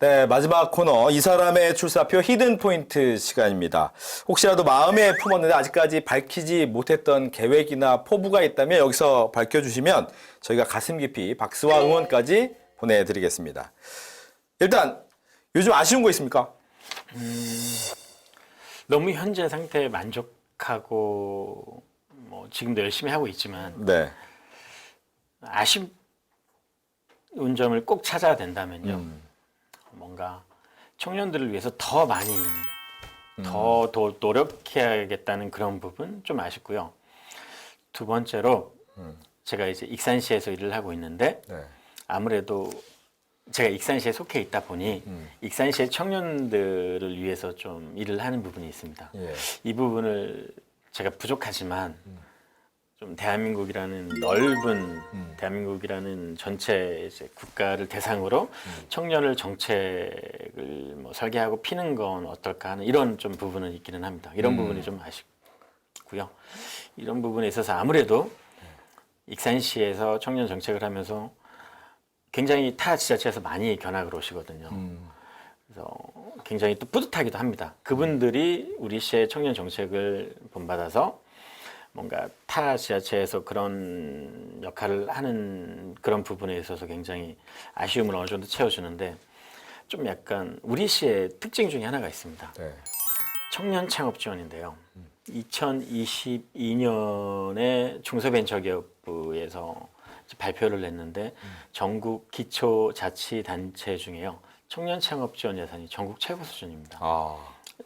네, 마지막 코너 이 사람의 출사표 히든 포인트 시간입니다. 혹시라도 마음에 품었는데 아직까지 밝히지 못했던 계획이나 포부가 있다면 여기서 밝혀주시면 저희가 가슴 깊이 박수와 응원까지 보내드리겠습니다. 일단 요즘 아쉬운 거 있습니까? 너무 현재 상태에 만족하고 뭐 지금도 열심히 하고 있지만 네. 아쉬운 점을 꼭 찾아야 된다면요. 뭔가 청년들을 위해서 더 많이 더 노력해야겠다는 그런 부분 좀 아쉽고요. 두 번째로 제가 이제 익산시에서 일을 하고 있는데 네. 아무래도 제가 익산시에 속해 있다 보니 익산시의 청년들을 위해서 좀 일을 하는 부분이 있습니다. 예. 이 부분을 제가 부족하지만 좀 대한민국이라는 넓은 대한민국이라는 전체 이제 국가를 대상으로 청년을 정책을 뭐 설계하고 피는 건 어떨까 하는 이런 좀 부분은 있기는 합니다. 이런 부분이 좀 아쉽고요. 이런 부분에 있어서 아무래도 익산시에서 청년 정책을 하면서 굉장히 타 지자체에서 많이 견학을 오시거든요. 그래서 굉장히 또 뿌듯하기도 합니다. 그분들이 우리 시의 청년 정책을 본받아서 뭔가 타 지자체에서 그런 역할을 하는 그런 부분에 있어서 굉장히 아쉬움을 어느 정도 채워주는데 좀 약간 우리 시의 특징 중에 하나가 있습니다. 네. 청년 창업 지원인데요. 2022년에 중소벤처기업부에서 발표를 냈는데 전국 기초자치단체 중에요. 청년 창업 지원 예산이 전국 최고 수준입니다.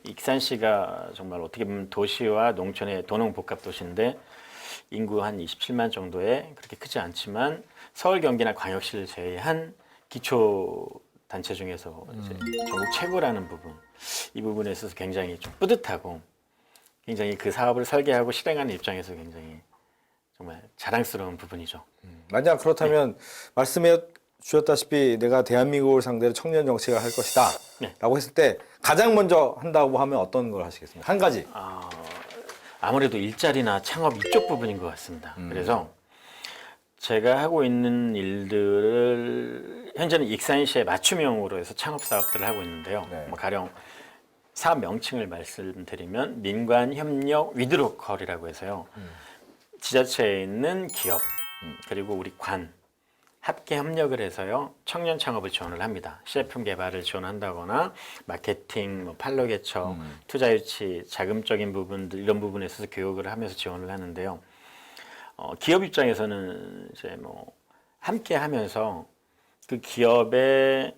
익산시가 정말 어떻게 보면 도시와 농촌의 도농복합 도시인데 인구 한 27만 정도에 그렇게 크지 않지만 서울, 경기나 광역시를 제외한 기초 단체 중에서 이제 전국 최고라는 부분, 이 부분에 있어서 굉장히 좀 뿌듯하고 굉장히 그 사업을 설계하고 실행하는 입장에서 굉장히 정말 자랑스러운 부분이죠. 만약 그렇다면 말씀해 주셨다시피 내가 대한민국을 상대로 청년 정책을 할 것이다 라고 했을 때 가장 먼저 한다고 하면 어떤 걸 하시겠습니까? 한 가지. 아무래도 일자리나 창업 이쪽 부분인 것 같습니다. 그래서 제가 하고 있는 일들을 현재는 익산시에 맞춤형으로 해서 창업 사업들을 하고 있는데요. 네. 뭐 가령 사업 명칭을 말씀드리면 민관협력 위드로컬이라고 해서요. 지자체에 있는 기업 그리고 우리 관 합계 협력을 해서요 청년 창업을 지원을 합니다. 시제품 개발을 지원한다거나 마케팅, 뭐 판로 개척, 투자 유치, 자금적인 부분들 이런 부분에 있어서 교육을 하면서 지원을 하는데요. 기업 입장에서는 이제 뭐 함께 하면서 그 기업의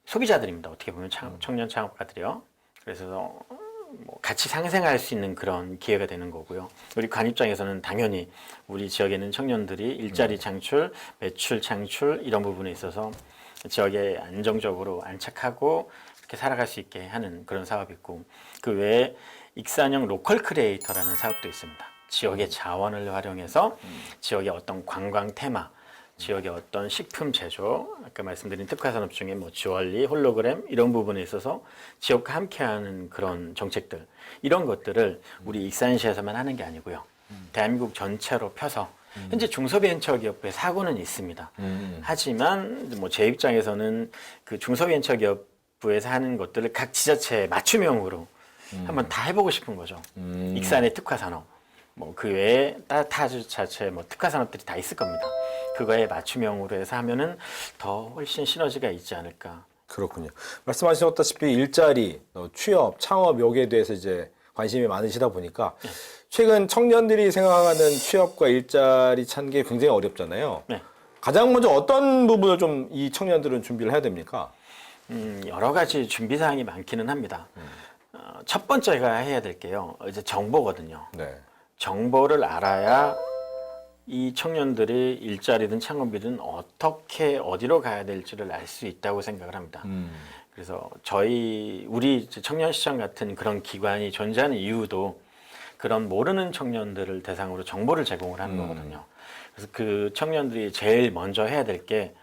소비자들입니다. 어떻게 보면 청년 창업가들이요. 그래서 뭐 같이 상생할 수 있는 그런 기회가 되는 거고요. 우리 관 입장에서는 당연히 우리 지역에 있는 청년들이 일자리 창출, 매출 창출 이런 부분에 있어서 지역에 안정적으로 안착하고 이렇게 살아갈 수 있게 하는 그런 사업이 있고 그 외에 익산형 로컬 크리에이터라는 사업도 있습니다. 지역의 자원을 활용해서 지역의 어떤 관광 테마, 지역의 어떤 식품 제조, 아까 말씀드린 특화산업 중에 뭐 주얼리, 홀로그램 이런 부분에 있어서 지역과 함께하는 그런 정책들 이런 것들을 우리 익산시에서만 하는 게 아니고요. 대한민국 전체로 펴서 현재 중소벤처기업부의 사고는 있습니다. 하지만 뭐 제 입장에서는 그 중소벤처기업부에서 하는 것들을 각 지자체에 맞춤형으로 한번 다 해보고 싶은 거죠. 익산의 특화산업. 뭐 그 외에 타 지자체 뭐 특화 산업들이 다 있을 겁니다. 그거에 맞춤형으로 해서 하면은 더 훨씬 시너지가 있지 않을까. 그렇군요. 말씀하셨다시피 일자리, 취업, 창업 여기에 대해서 이제 관심이 많으시다 보니까 최근 청년들이 생각하는 취업과 일자리 찾는 게 굉장히 어렵잖아요. 네. 가장 먼저 어떤 부분을 좀 이 청년들은 준비를 해야 됩니까? 여러 가지 준비 사항이 많기는 합니다. 첫 번째가 해야 될 게요. 이제 정보거든요. 네. 정보를 알아야 이 청년들이 일자리든 창업이든 어떻게 어디로 가야 될지를 알 수 있다고 생각을 합니다. 그래서 우리 청년시장 같은 그런 기관이 존재하는 이유도 그런 모르는 청년들을 대상으로 정보를 제공을 하는 거거든요. 그래서 그 청년들이 제일 먼저 해야 될 게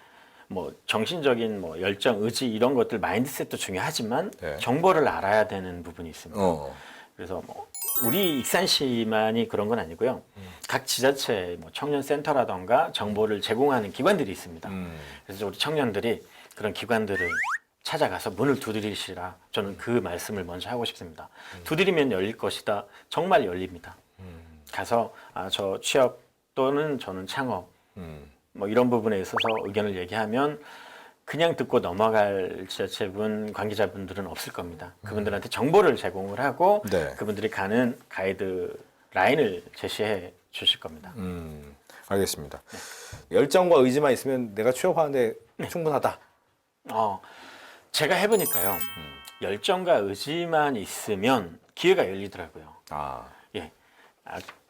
뭐 정신적인 뭐 열정, 의지 이런 것들 마인드셋도 중요하지만 네. 정보를 알아야 되는 부분이 있습니다. 그래서 뭐 우리 익산시만이 그런 건 아니고요. 각 지자체 뭐 청년센터라던가 정보를 제공하는 기관들이 있습니다. 그래서 우리 청년들이 그런 기관들을 찾아가서 문을 두드리시라. 저는 그 말씀을 먼저 하고 싶습니다. 두드리면 열릴 것이다. 정말 열립니다. 가서 저 취업 또는 저는 창업 뭐 이런 부분에 있어서 의견을 얘기하면 그냥 듣고 넘어갈 지자체분 관계자분들은 없을 겁니다. 그분들한테 정보를 제공을 하고 네. 그분들이 가는 가이드 라인을 제시해 주실 겁니다. 알겠습니다. 열정과 의지만 있으면 내가 취업하는데 충분하다. 제가 해보니까요. 열정과 의지만 있으면 기회가 열리더라고요. 예.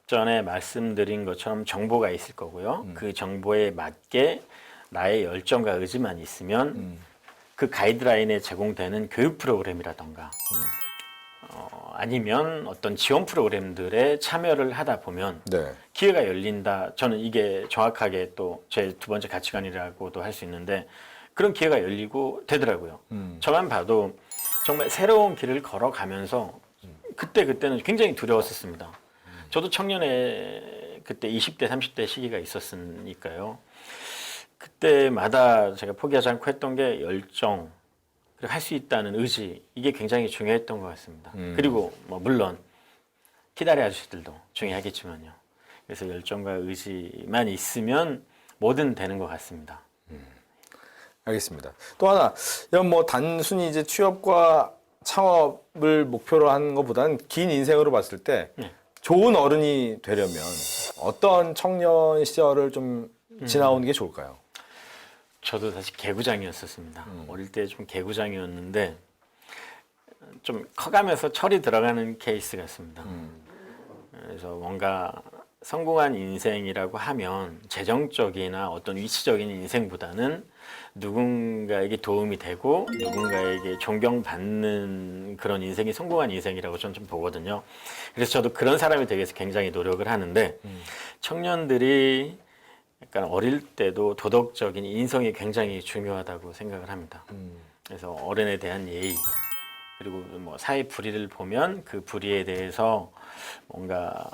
전에 말씀드린 것처럼 정보가 있을 거고요. 그 정보에 맞게 나의 열정과 의지만 있으면 그 가이드라인에 제공되는 교육 프로그램이라던가 아니면 어떤 지원 프로그램들에 참여를 하다 보면 네. 기회가 열린다. 저는 이게 정확하게 또 제 두 번째 가치관이라고도 할 수 있는데 그런 기회가 열리고 되더라고요. 저만 봐도 정말 새로운 길을 걸어가면서 그때는 굉장히 두려웠었습니다. 저도 청년의 그때 20대, 30대 시기가 있었으니까요. 그때마다 제가 포기하지 않고 했던 게 열정, 그리고 할 수 있다는 의지, 이게 굉장히 중요했던 것 같습니다. 그리고 뭐 물론 키다리 아저씨들도 중요하겠지만요. 그래서 열정과 의지만 있으면 뭐든 되는 것 같습니다. 알겠습니다. 또 하나, 이런 뭐 단순히 이제 취업과 창업을 목표로 하는 것보다는 긴 인생으로 봤을 때 좋은 어른이 되려면 어떤 청년 시절을 좀 지나오는 게 좋을까요? 저도 사실 개구장이었었습니다. 어릴 때 좀 개구장이었는데 좀 커가면서 철이 들어가는 케이스 같습니다. 그래서 뭔가 성공한 인생이라고 하면 재정적이나 어떤 위치적인 인생보다는 누군가에게 도움이 되고 누군가에게 존경받는 그런 인생이 성공한 인생이라고 저는 좀 보거든요. 그래서 저도 그런 사람이 되기 위해서 굉장히 노력을 하는데 청년들이 약간 어릴 때도 도덕적인 인성이 굉장히 중요하다고 생각을 합니다. 그래서 어른에 대한 예의 그리고 뭐 사회 불의를 보면 그 불의에 대해서 뭔가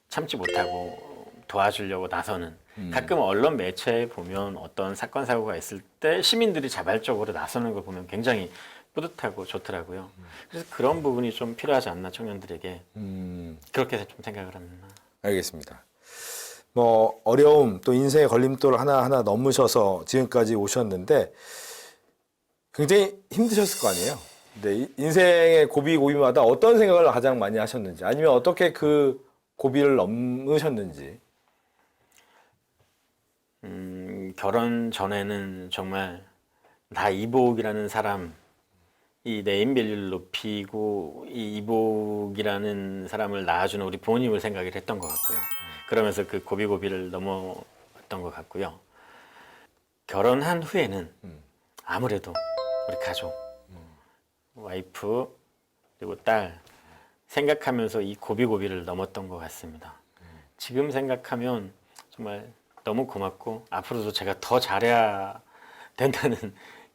참지 못하고 도와주려고 나서는 가끔 언론 매체에 보면 어떤 사건 사고가 있을 때 시민들이 자발적으로 나서는 걸 보면 굉장히 뿌듯하고 좋더라고요. 그래서 그런 부분이 좀 필요하지 않나 청년들에게 그렇게 좀 생각을 합니다. 알겠습니다. 뭐 어려움 또 인생의 걸림돌 하나하나 넘으셔서 지금까지 오셨는데 굉장히 힘드셨을 거 아니에요. 근데 인생의 고비마다 어떤 생각을 가장 많이 하셨는지 아니면 어떻게 그 고비를 넘으셨는지. 결혼 전에는 정말 나 이복이라는 사람 이 네임밸류를 높이고 이 이복이라는 사람을 낳아주는 우리 부모님을 생각을 했던 것 같고요. 그러면서 그 고비를 넘어왔던 것 같고요. 결혼한 후에는 아무래도 우리 가족, 와이프 그리고 딸 생각하면서 이 고비를 넘었던 것 같습니다. 지금 생각하면 정말 너무 고맙고 앞으로도 제가 더 잘해야 된다는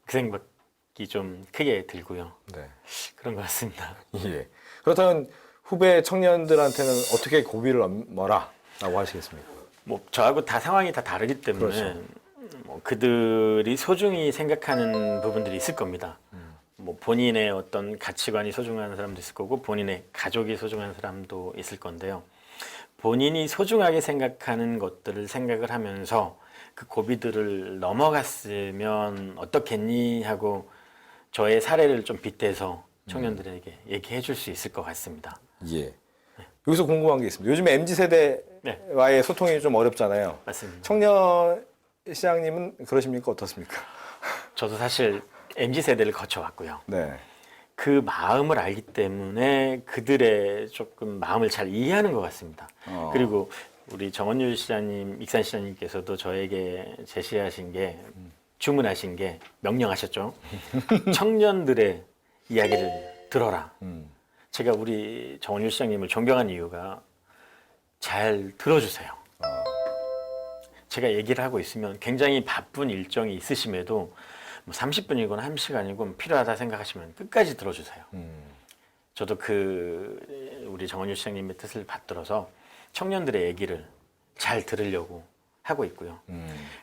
그 생각이 좀 크게 들고요. 네. 그런 것 같습니다. 예. 그렇다면 후배 청년들한테는 어떻게 고비를 넘어라라고 하시겠습니까? 뭐 저하고 다 상황이 다 다르기 때문에 그렇죠. 뭐 그들이 소중히 생각하는 부분들이 있을 겁니다. 뭐 본인의 어떤 가치관이 소중한 사람도 있을 거고 본인의 가족이 소중한 사람도 있을 건데요. 본인이 소중하게 생각하는 것들을 생각을 하면서 그 고비들을 넘어갔으면 어떻겠니 하고 저의 사례를 좀 빗대서 청년들에게 얘기해 줄 수 있을 것 같습니다. 예. 여기서 궁금한 게 있습니다. 요즘 MZ세대와의 소통이 좀 어렵잖아요. 맞습니다. 청년 시장님은 그러십니까? 어떻습니까? 저도 사실 MZ세대를 거쳐왔고요. 네. 그 마음을 알기 때문에 그들의 조금 마음을 잘 이해하는 것 같습니다. 그리고 우리 정원율 시장님, 익산 시장님께서도 저에게 제시하신 게 주문하신 게 명령하셨죠. 청년들의 이야기를 들어라. 제가 우리 정원율 시장님을 존경한 이유가 잘 들어주세요. 제가 얘기를 하고 있으면 굉장히 바쁜 일정이 있으심에도 뭐 30분이거나 1시간이고 필요하다 생각하시면 끝까지 들어주세요. 저도 우리 정원율 시장님의 뜻을 받들어서 청년들의 얘기를 잘 들으려고 하고 있고요.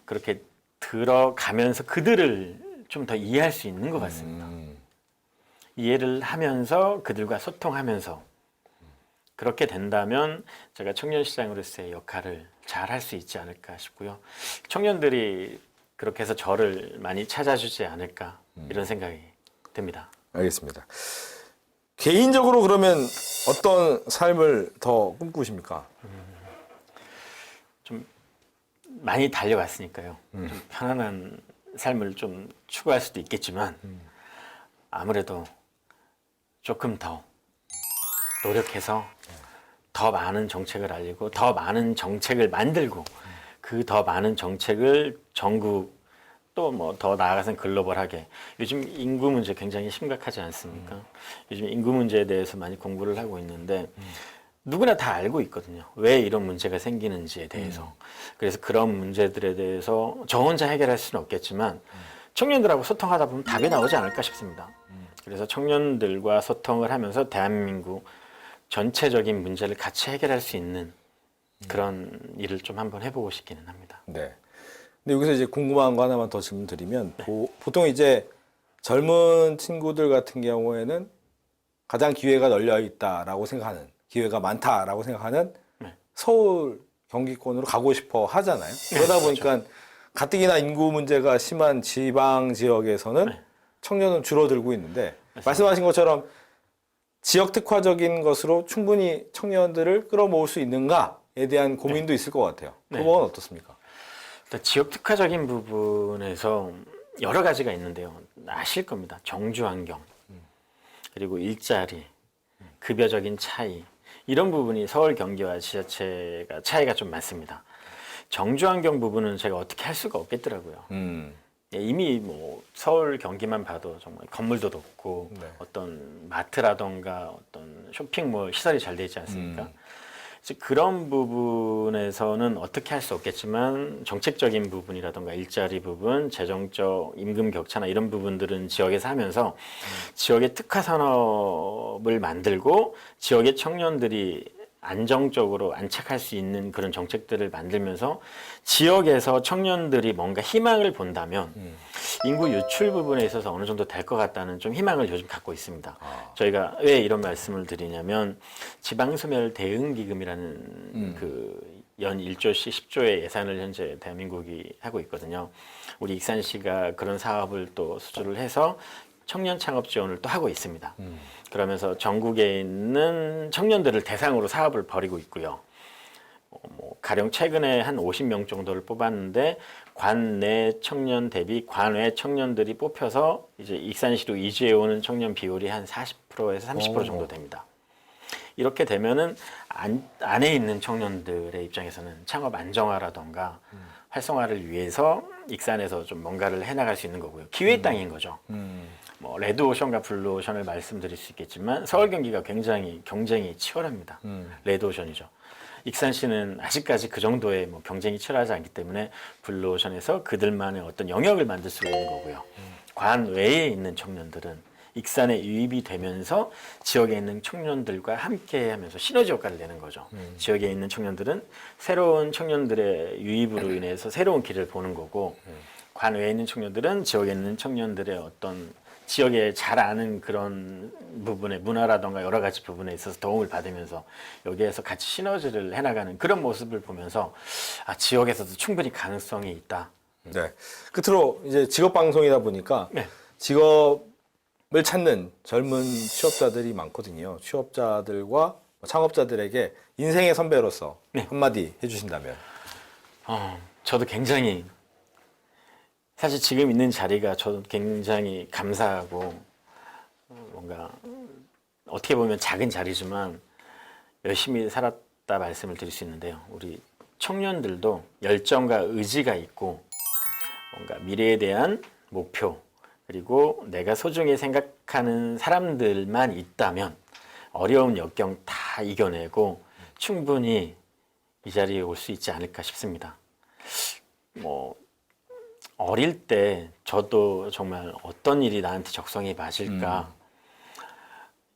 그렇게 들어가면서 그들을 좀 더 이해할 수 있는 것 같습니다. 이해를 하면서 그들과 소통하면서 그렇게 된다면 제가 청년시장으로서의 역할을 잘 할 수 있지 않을까 싶고요. 청년들이 그렇게 해서 저를 많이 찾아주지 않을까 이런 생각이 듭니다. 알겠습니다. 개인적으로 그러면 어떤 삶을 더 꿈꾸십니까? 좀 많이 달려왔으니까요. 좀 편안한 삶을 좀 추구할 수도 있겠지만 아무래도 조금 더 노력해서 더 많은 정책을 알리고 더 많은 정책을 만들고 그 더 많은 정책을 전국 또 뭐 더 나아가서는 글로벌하게 요즘 인구 문제 굉장히 심각하지 않습니까? 요즘 인구 문제에 대해서 많이 공부를 하고 있는데 누구나 다 알고 있거든요. 왜 이런 문제가 생기는지에 대해서. 그래서 그런 문제들에 대해서 저 혼자 해결할 수는 없겠지만 청년들하고 소통하다 보면 답이 나오지 않을까 싶습니다. 그래서 청년들과 소통을 하면서 대한민국 전체적인 문제를 같이 해결할 수 있는 그런 일을 좀 한번 해보고 싶기는 합니다. 네. 근데 여기서 이제 궁금한 거 하나만 더 질문 드리면 보통 이제 젊은 친구들 같은 경우에는 가장 기회가 널려 있다라고 생각하는 기회가 많다라고 생각하는 네. 서울 경기권으로 가고 싶어 하잖아요. 그러다 보니까 가뜩이나 인구 문제가 심한 지방 지역에서는 네. 청년은 줄어들고 있는데 맞습니다. 말씀하신 것처럼 지역 특화적인 것으로 충분히 청년들을 끌어모을 수 있는가에 대한 고민도 있을 것 같아요. 그 네. 부분은 어떻습니까? 일단 지역 특화적인 부분에서 여러 가지가 있는데요. 아실 겁니다. 정주 환경, 그리고 일자리, 급여적인 차이 이런 부분이 서울 경기와 지자체가 차이가 좀 많습니다. 정주 환경 부분은 제가 어떻게 할 수가 없겠더라고요. 예, 이미 뭐 서울 경기만 봐도 정말 건물도 높고 네. 어떤 마트라던가 어떤 쇼핑몰 시설이 잘 돼 있지 않습니까? 그래서 그런 부분에서는 어떻게 할 수 없겠지만 정책적인 부분이라던가 일자리 부분, 재정적 임금 격차나 이런 부분들은 지역에서 하면서 지역의 특화 산업을 만들고 지역의 청년들이 안정적으로 안착할 수 있는 그런 정책들을 만들면서 지역에서 청년들이 뭔가 희망을 본다면 인구 유출 부분에 있어서 어느 정도 될 것 같다는 좀 희망을 요즘 갖고 있습니다. 저희가 왜 이런 말씀을 드리냐면 지방소멸 대응기금이라는 그 연 1조씩 10조의 예산을 현재 대한민국이 하고 있거든요. 우리 익산시가 그런 사업을 또 수주를 해서 청년 창업 지원을 또 하고 있습니다. 그러면서 전국에 있는 청년들을 대상으로 사업을 벌이고 있고요. 뭐 가령 최근에 한 50명 정도를 뽑았는데 관내 청년 대비 관외 청년들이 뽑혀서 이제 익산시로 이주해 오는 청년 비율이 한 40%에서 30% 정도 됩니다. 이렇게 되면은 안에 있는 청년들의 입장에서는 창업 안정화라던가 활성화를 위해서 익산에서 좀 뭔가를 해나갈 수 있는 거고요. 기회의 땅인 거죠. 뭐 레드오션과 블루오션을 말씀드릴 수 있겠지만 서울 경기가 굉장히 경쟁이 치열합니다. 레드오션이죠. 익산시는 아직까지 그 정도의 뭐 경쟁이 치열하지 않기 때문에 블루오션에서 그들만의 어떤 영역을 만들 수 있는 거고요. 관 외에 있는 청년들은 익산에 유입이 되면서 지역에 있는 청년들과 함께 하면서 시너지 효과를 내는 거죠. 지역에 있는 청년들은 새로운 청년들의 유입으로 인해서 새로운 길을 보는 거고 관 외에 있는 청년들은 지역에 있는 청년들의 어떤 지역에 잘 아는 그런 부분의 문화라던가 여러 가지 부분에 있어서 도움을 받으면서 여기에서 같이 시너지를 해나가는 그런 모습을 보면서 아, 지역에서도 충분히 가능성이 있다. 네. 끝으로 이제 직업 방송이다 보니까 네. 직업을 찾는 젊은 취업자들이 많거든요. 취업자들과 창업자들에게 인생의 선배로서 네. 한마디 해주신다면. 저도 굉장히 사실 지금 있는 자리가 저도 굉장히 감사하고 뭔가 어떻게 보면 작은 자리지만 열심히 살았다 말씀을 드릴 수 있는데요. 우리 청년들도 열정과 의지가 있고 뭔가 미래에 대한 목표 그리고 내가 소중히 생각하는 사람들만 있다면 어려운 역경 다 이겨내고 충분히 이 자리에 올 수 있지 않을까 싶습니다. 뭐 어릴 때 저도 정말 어떤 일이 나한테 적성에 맞을까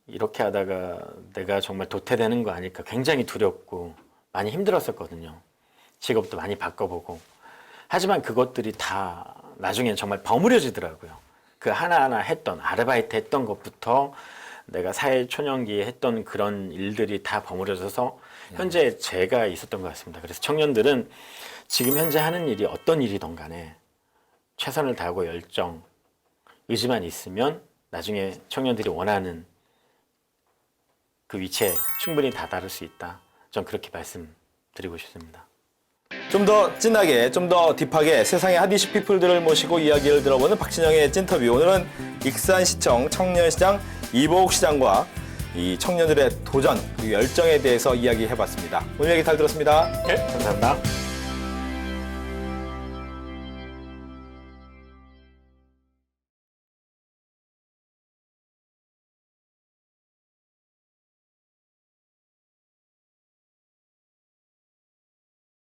이렇게 하다가 내가 정말 도태되는 거 아닐까 굉장히 두렵고 많이 힘들었었거든요. 직업도 많이 바꿔보고 하지만 그것들이 다 나중엔 정말 버무려지더라고요. 그 하나하나 했던 아르바이트 했던 것부터 내가 사회 초년기에 했던 그런 일들이 다 버무려져서 현재 제가 있었던 것 같습니다. 그래서 청년들은 지금 현재 하는 일이 어떤 일이든 간에 최선을 다하고 열정, 의지만 있으면 나중에 청년들이 원하는 그 위치에 충분히 다다를 수 있다. 전 그렇게 말씀드리고 싶습니다. 좀 더 진하게, 좀 더 딥하게 세상의 핫이슈 피플들을 모시고 이야기를 들어보는 박진영의 찐터뷰. 오늘은 익산시청 청년시장 이보욱 시장과 이 청년들의 도전 그리고 열정에 대해서 이야기해봤습니다. 오늘 얘기 잘 들었습니다. 네, 감사합니다.